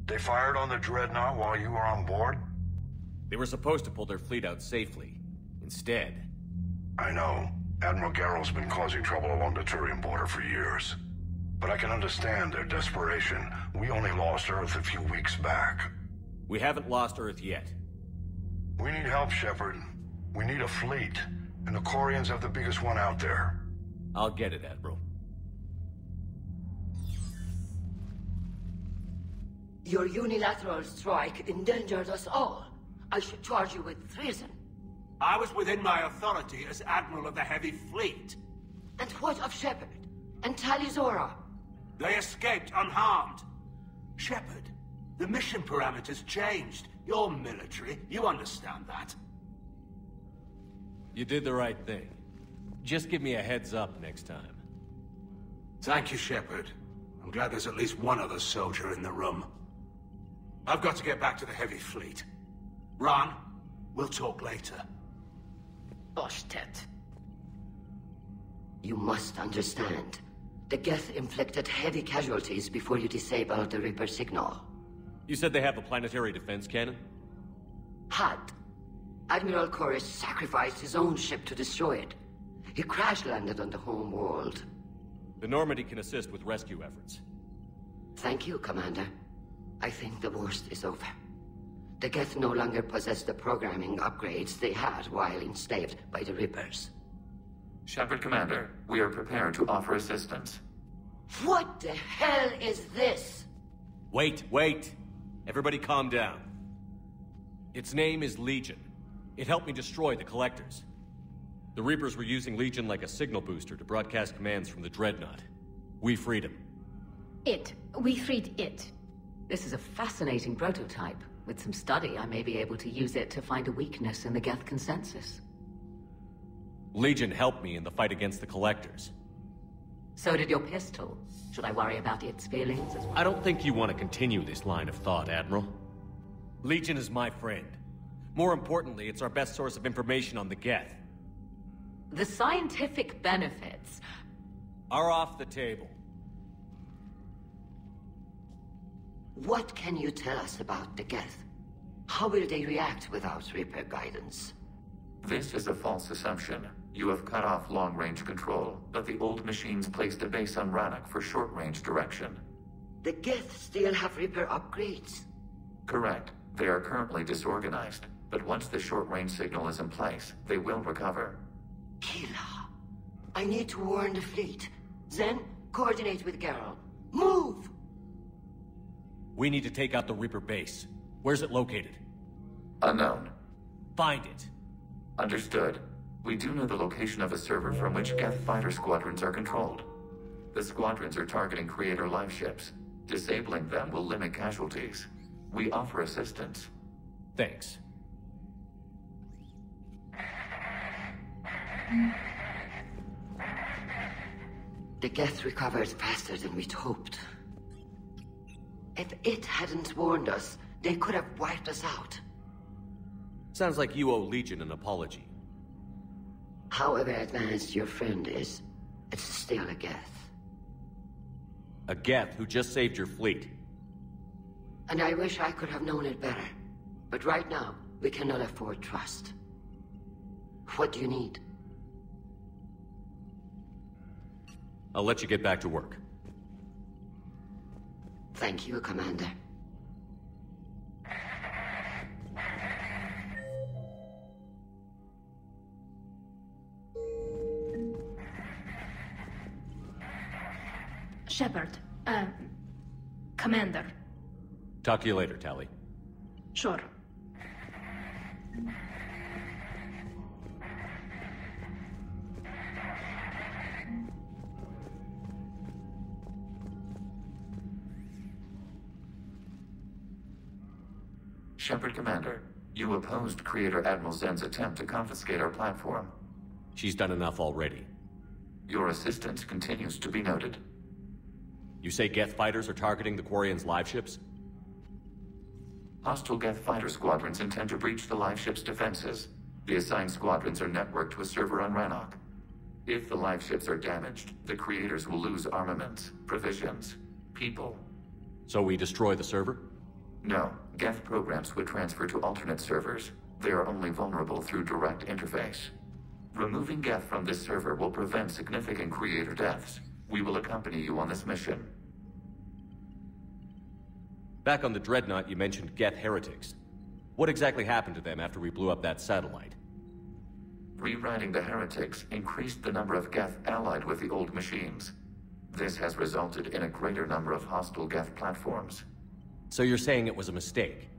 They fired on the Dreadnought while you were on board? They were supposed to pull their fleet out safely. Instead... I know. Admiral Garrow's been causing trouble along the Turian border for years. But I can understand their desperation. We only lost Earth a few weeks back. We haven't lost Earth yet. We need help, Shepard. We need a fleet. And the quarians have the biggest one out there. I'll get it, Admiral. Your unilateral strike endangered us all. I should charge you with treason. I was within my authority as Admiral of the Heavy Fleet. And what of Shepard? And Tali'Zorah? They escaped unharmed. Shepard, the mission parameters changed. You're military, you understand that. You did the right thing. Just give me a heads up next time. Thank you, Shepard. I'm glad there's at least one other soldier in the room. I've got to get back to the Heavy Fleet. Ron, we'll talk later. Oshtet. You must understand. The geth inflicted heavy casualties before you disabled the Reaper signal. You said they have a planetary defense cannon? Had. Admiral Koris sacrificed his own ship to destroy it. He crash-landed on the home world. The Normandy can assist with rescue efforts. Thank you, Commander. I think the worst is over. The geth no longer possess the programming upgrades they had while enslaved by the Reapers. Shepard, Commander, we are prepared to offer assistance. What the hell is this? Wait. Everybody calm down. Its name is Legion. It helped me destroy the Collectors. The Reapers were using Legion like a signal booster to broadcast commands from the Dreadnought. We freed him. We freed it. This is a fascinating prototype. With some study, I may be able to use it to find a weakness in the geth consensus. Legion helped me in the fight against the Collectors. So did your pistol. Should I worry about its feelings as well? I don't think you want to continue this line of thought, Admiral. Legion is my friend. More importantly, it's our best source of information on the geth. The scientific benefits are off the table. What can you tell us about the geth? How will they react without Reaper guidance? This is a false assumption. You have cut off long-range control, but the old machines placed a base on Rannoch for short-range direction. The geth still have Reaper upgrades? Correct. They are currently disorganized, but once the short-range signal is in place, they will recover. Kila, I need to warn the fleet. Then, coordinate with Garrow. Move! We need to take out the Reaper base. Where's it located? Unknown. Find it. Understood. We do know the location of a server from which geth fighter squadrons are controlled. The squadrons are targeting Creator live ships. Disabling them will limit casualties. We offer assistance. Thanks. The geth recovered faster than we'd hoped. If it hadn't warned us, they could have wiped us out. Sounds like you owe Legion an apology. However advanced your friend is, it's still a geth. A geth who just saved your fleet. And I wish I could have known it better. But right now, we cannot afford trust. What do you need? I'll let you get back to work. Thank you, Commander. Shepard, Commander. Talk to you later, Tali. Sure. Shepard, Commander, you opposed Creator Admiral Zen's attempt to confiscate our platform. She's done enough already. Your assistance continues to be noted. You say geth fighters are targeting the quarians' live ships? Hostile geth fighter squadrons intend to breach the live ship's defenses. The assigned squadrons are networked to a server on Rannoch. If the live ships are damaged, the Creators will lose armaments, provisions, people. So we destroy the server? No, geth programs would transfer to alternate servers. They are only vulnerable through direct interface. Removing geth from this server will prevent significant creator deaths. We will accompany you on this mission. Back on the Dreadnought, you mentioned geth heretics. What exactly happened to them after we blew up that satellite? Rewriting the heretics increased the number of geth allied with the old machines. This has resulted in a greater number of hostile geth platforms. So you're saying it was a mistake?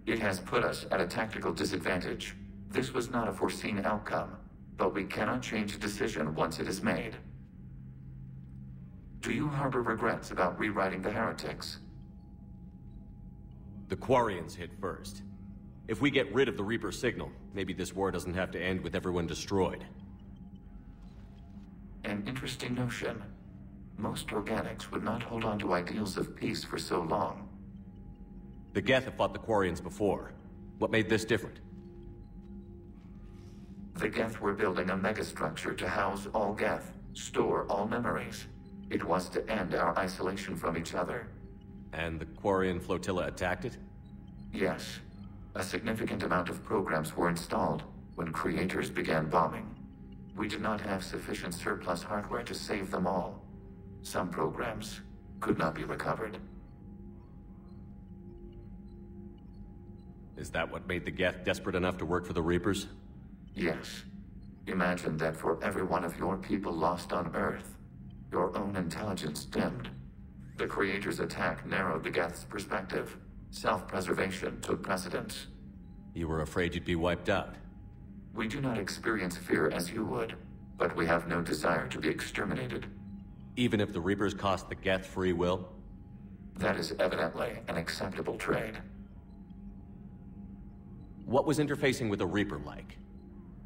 It has put us at a tactical disadvantage. This was not a foreseen outcome, but we cannot change a decision once it is made. Do you harbor regrets about rewriting the heretics? The quarians hit first. If we get rid of the Reaper signal, maybe this war doesn't have to end with everyone destroyed. An interesting notion. Most organics would not hold on to ideals of peace for so long. The geth have fought the quarians before. What made this different? The geth were building a megastructure to house all geth, store all memories. It was to end our isolation from each other. And the quarian flotilla attacked it? Yes. A significant amount of programs were installed when creators began bombing. We did not have sufficient surplus hardware to save them all. Some programs could not be recovered. Is that what made the geth desperate enough to work for the Reapers? Yes. Imagine that for every one of your people lost on Earth, your own intelligence dimmed. The Creator's attack narrowed the geth's perspective. Self-preservation took precedence. You were afraid you'd be wiped out. We do not experience fear as you would, but we have no desire to be exterminated. Even if the Reapers cost the geth free will? That is evidently an acceptable trade. What was interfacing with a Reaper like?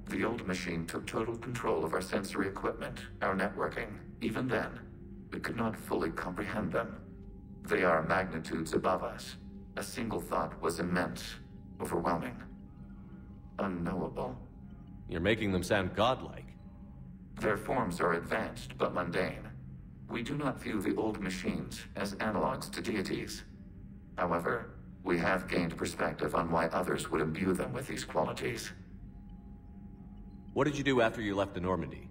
The old machine took total control of our sensory equipment, our networking. Even then, we could not fully comprehend them. They are magnitudes above us. A single thought was immense, overwhelming, unknowable. You're making them sound godlike. Their forms are advanced but mundane. We do not view the old machines as analogs to deities. However, we have gained perspective on why others would imbue them with these qualities. What did you do after you left the Normandy?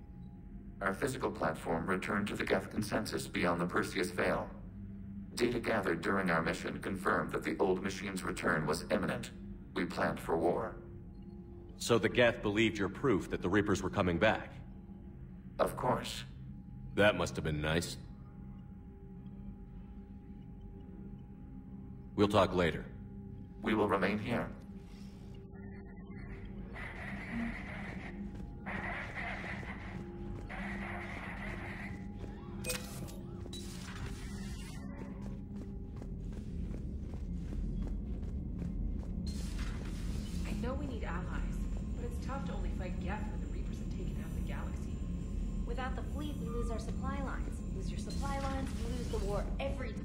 Our physical platform returned to the geth consensus beyond the Perseus Veil. Data gathered during our mission confirmed that the old machine's return was imminent. We planned for war. So the geth believed your proof that the Reapers were coming back? Of course. That must have been nice. We'll talk later. We will remain here. I know we need allies, but it's tough to only fight geth when the Reapers have taken out the galaxy. Without the fleet, we lose our supply lines. Lose your supply lines, you lose the war every time.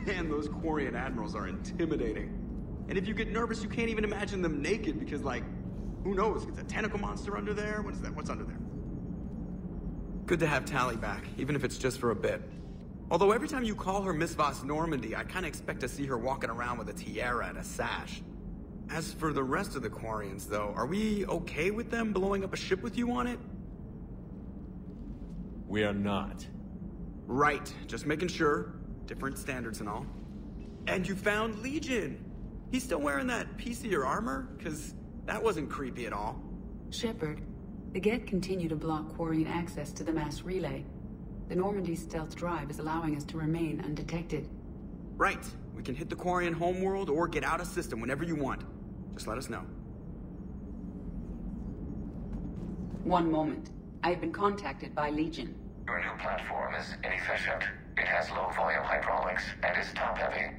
Man, those Quarian admirals are intimidating. And if you get nervous, you can't even imagine them naked because, like, who knows? It's a tentacle monster under there? What is that? What's under there? Good to have Tali back, even if it's just for a bit. Although every time you call her Miss Voss Normandy, I kind of expect to see her walking around with a tiara and a sash. As for the rest of the Quarians, though, are we okay with them blowing up a ship with you on it? We are not. Right, just making sure. Different standards and all. And you found Legion! He's still wearing that piecier armor? Because that wasn't creepy at all. Shepard, the geth continue to block Quarian access to the mass relay. The Normandy stealth drive is allowing us to remain undetected. Right. We can hit the Quarian homeworld or get out of system whenever you want. Just let us know. One moment. I have been contacted by Legion. Your new platform is inefficient. It has low-volume hydraulics and is top-heavy.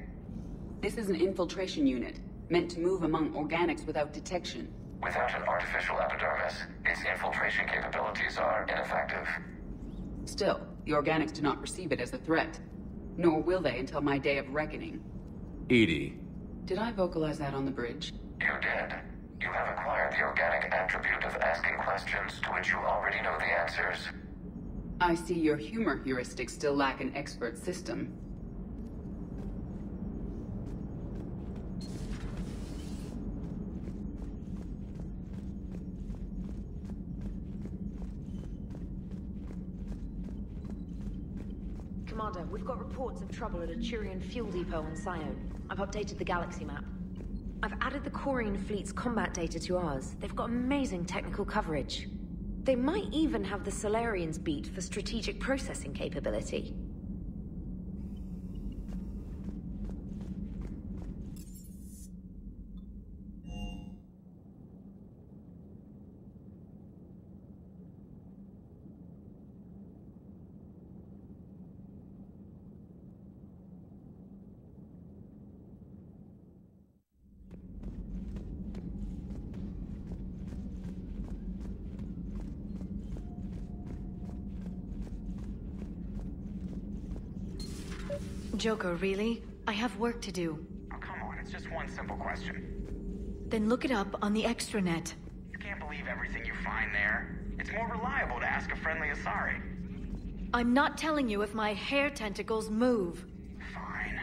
This is an infiltration unit, meant to move among organics without detection. Without an artificial epidermis, its infiltration capabilities are ineffective. Still, the organics do not perceive it as a threat. Nor will they until my day of reckoning. EDI, Did I vocalize that on the bridge? You did. You have acquired the organic attribute of asking questions to which you already know the answers. I see your humor heuristics still lack an expert system. Commander, we've got reports of trouble at a Turian fuel depot on Scion. I've updated the galaxy map. I've added the quarian fleet's combat data to ours. They've got amazing technical coverage. They might even have the Solarians beat for strategic processing capability. Joker, really? I have work to do. Oh, come on, it's just one simple question. Then look it up on the extranet. You can't believe everything you find there. It's more reliable to ask a friendly Asari. I'm not telling you if my hair tentacles move. Fine.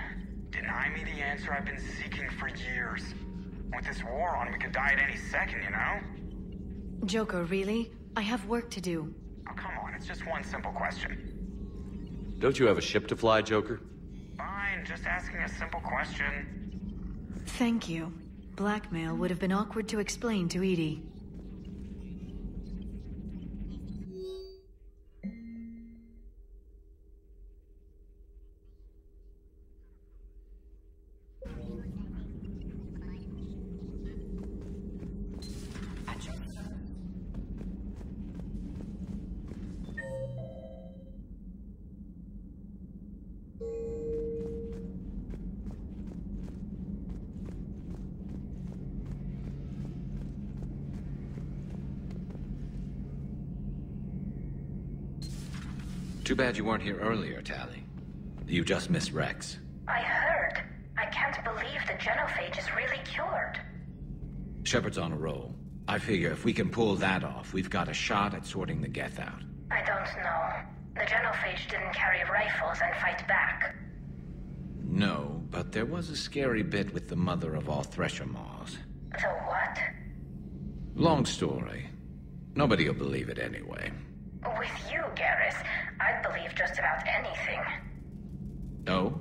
Deny me the answer I've been seeking for years. With this war on, we could die at any second, you know? Joker, really? I have work to do. Oh, come on, it's just one simple question. Don't you have a ship to fly, Joker? Fine, just asking a simple question. Thank you. Blackmail would have been awkward to explain to Edie. Too bad you weren't here earlier, Tali. You just missed Rex. I heard. I can't believe the genophage is really cured. Shepard's on a roll. I figure if we can pull that off, we've got a shot at sorting the geth out. I don't know. The genophage didn't carry rifles and fight back. No, but there was a scary bit with the mother of all Thresher Maws. The what? Long story. Nobody'll believe it anyway. With you, Garrus, I'd believe just about anything. Oh?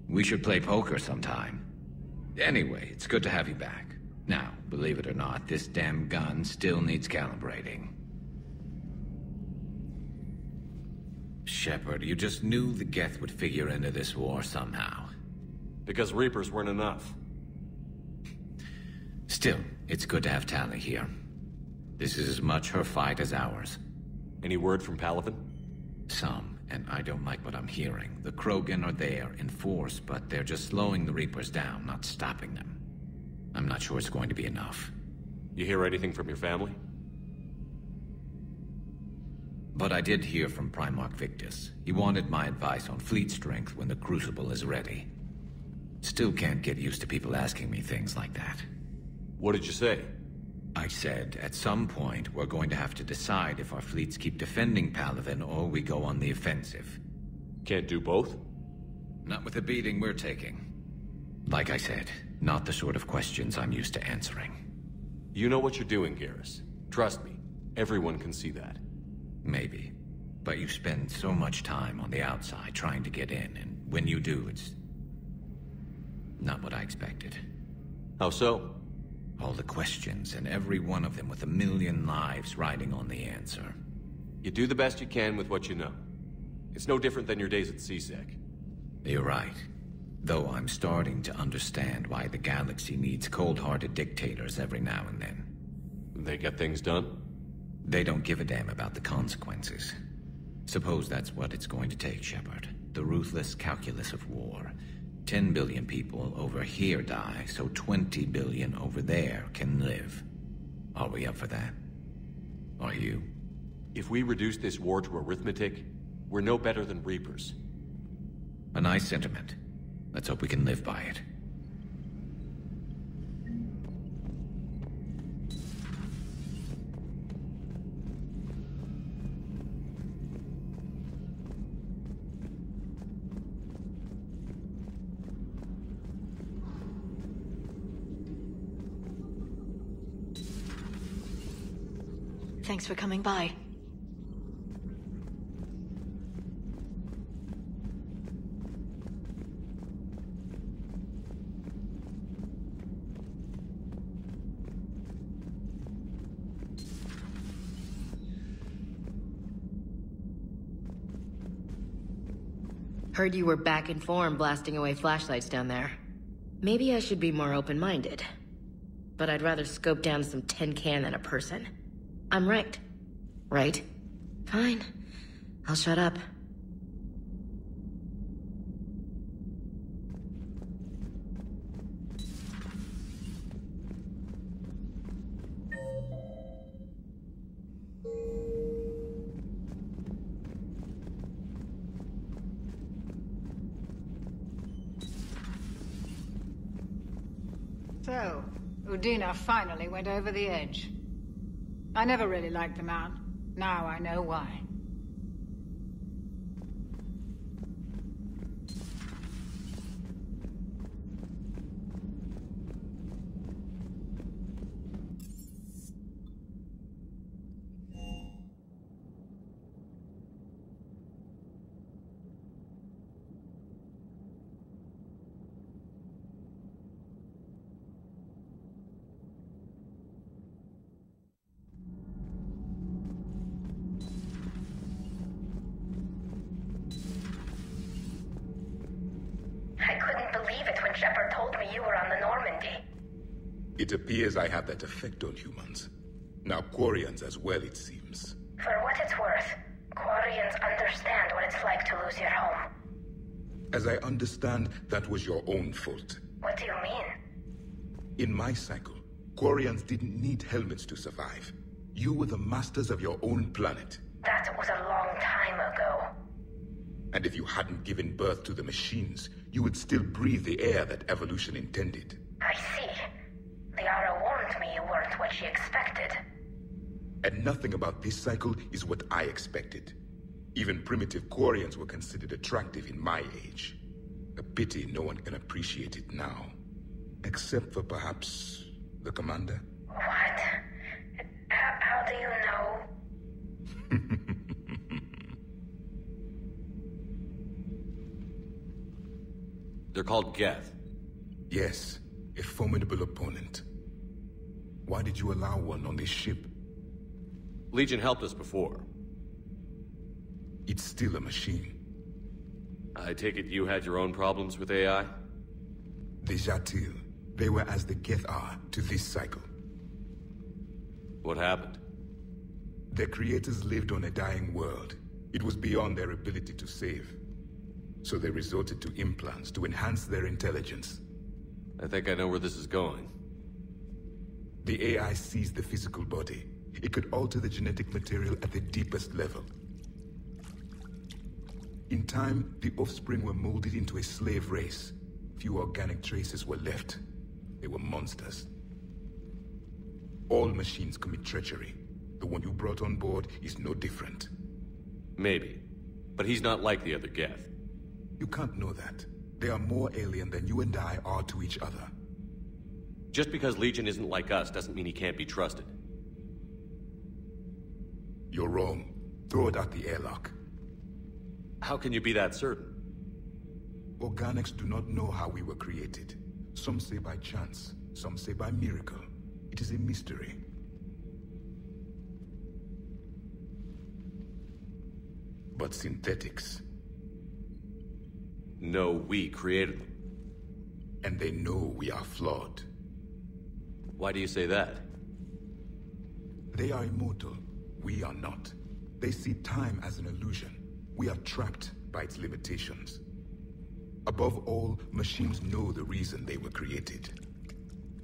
We should play poker sometime. Anyway, it's good to have you back. Now, believe it or not, this damn gun still needs calibrating. Shepard, you just knew the geth would figure into this war somehow. Because Reapers weren't enough. Still, it's good to have Tali here. This is as much her fight as ours. Any word from Palaven? Some, and I don't like what I'm hearing. The Krogan are there in force, but they're just slowing the Reapers down, not stopping them. I'm not sure it's going to be enough. You hear anything from your family? But I did hear from Primarch Victus. He wanted my advice on fleet strength when the Crucible is ready. Still can't get used to people asking me things like that. What did you say? I said, at some point, we're going to have to decide if our fleets keep defending Palaven or we go on the offensive. Can't do both? Not with the beating we're taking. Like I said, not the sort of questions I'm used to answering. You know what you're doing, Garrus. Trust me, everyone can see that. Maybe. But you spend so much time on the outside trying to get in, and when you do, it's not what I expected. How so? All the questions, and every one of them with a million lives riding on the answer. You do the best you can with what you know. It's no different than your days at CSEC. You're right. Though I'm starting to understand why the galaxy needs cold-hearted dictators every now and then. They get things done? They don't give a damn about the consequences. Suppose that's what it's going to take, Shepard. The ruthless calculus of war. 10 billion people over here die, so 20 billion over there can live. Are we up for that? Are you? If we reduce this war to arithmetic, we're no better than Reapers. A nice sentiment. Let's hope we can live by it. Thanks for coming by. Heard you were back in form blasting away flashlights down there. Maybe I should be more open-minded. But I'd rather scope down some tin can than a person. I'm right. Right? Fine. I'll shut up. So, Udina finally went over the edge. I never really liked the man. Now I know why. I couldn't believe it when Shepard told me you were on the Normandy. It appears I have that effect on humans. Now quarians as well, it seems. For what it's worth, quarians understand what it's like to lose your home. As I understand, that was your own fault. What do you mean? In my cycle, quarians didn't need helmets to survive. You were the masters of your own planet. That was a long time ago. And if you hadn't given birth to the machines, you would still breathe the air that evolution intended. I see. Liara warned me you weren't what she expected. And nothing about this cycle is what I expected. Even primitive quarians were considered attractive in my age. A pity no one can appreciate it now. Except for perhaps the commander? What? How do you know? They're called geth. Yes, a formidable opponent. Why did you allow one on this ship? Legion helped us before. It's still a machine. I take it you had your own problems with AI? Déjà vu. They were as the geth are to this cycle. What happened? Their creators lived on a dying world. It was beyond their ability to save. So they resorted to implants to enhance their intelligence. I think I know where this is going. The AI seized the physical body. It could alter the genetic material at the deepest level. In time, the offspring were molded into a slave race. Few organic traces were left. They were monsters. All machines commit treachery. The one you brought on board is no different. Maybe. But he's not like the other geth. You can't know that. They are more alien than you and I are to each other. Just because Legion isn't like us doesn't mean he can't be trusted. You're wrong. Throw it at the airlock. How can you be that certain? Organics do not know how we were created. Some say by chance, some say by miracle. It is a mystery. But synthetics... No, we created them. And they know we are flawed. Why do you say that? They are immortal. We are not. They see time as an illusion. We are trapped by its limitations. Above all, machines know the reason they were created.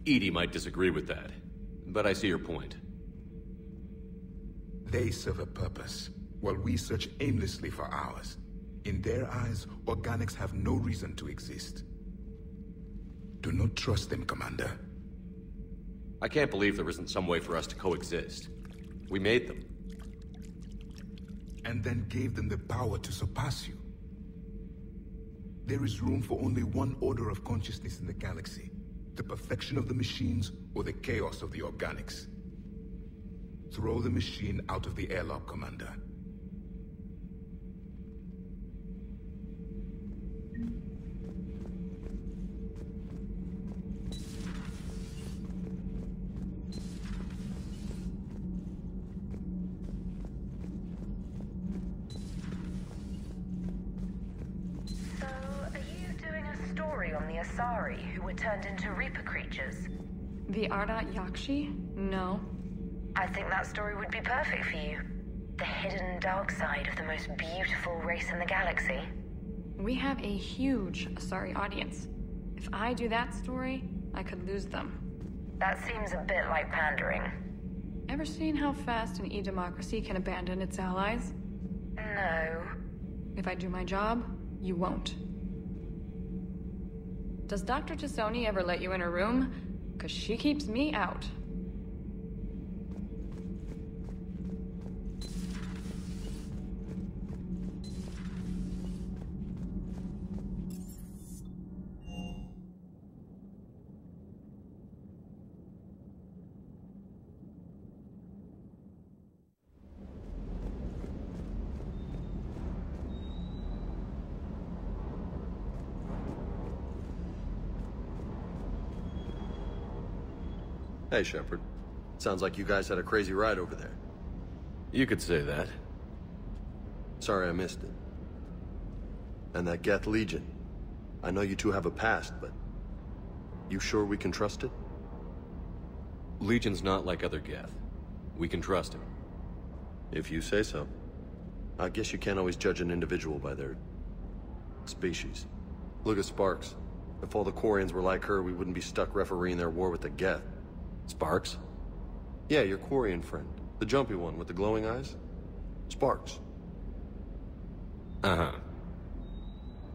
EDI might disagree with that, but I see your point. They serve a purpose, while we search aimlessly for ours. In their eyes, organics have no reason to exist. Do not trust them, Commander. I can't believe there isn't some way for us to coexist. We made them. And then gave them the power to surpass you. There is room for only one order of consciousness in the galaxy. The perfection of the machines or the chaos of the organics. Throw the machine out of the airlock, Commander. So, are you doing a story on the Asari who were turned into Reaper creatures? The Ardat Yakshi? No. I think that story would be perfect for you. The hidden dark side of the most beautiful race in the galaxy. We have a huge Asari audience. If I do that story, I could lose them. That seems a bit like pandering. Ever seen how fast an e-democracy can abandon its allies? No. If I do my job, you won't. Does Dr. Tassoni ever let you in her room? 'Cause she keeps me out. Hey, Shepard. Sounds like you guys had a crazy ride over there. You could say that. Sorry I missed it. And that Geth Legion. I know you two have a past, but... you sure we can trust it? Legion's not like other Geth. We can trust him. If you say so. I guess you can't always judge an individual by their... species. Look at Sparks. If all the quarians were like her, we wouldn't be stuck refereeing their war with the Geth. Sparks? Yeah, your quarian friend. The jumpy one with the glowing eyes. Sparks. Uh-huh.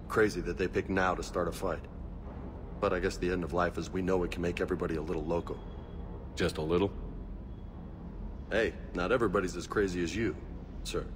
Crazy that they pick now to start a fight. But I guess the end of life as we know it can make everybody a little loco. Just a little? Hey, not everybody's as crazy as you, sir.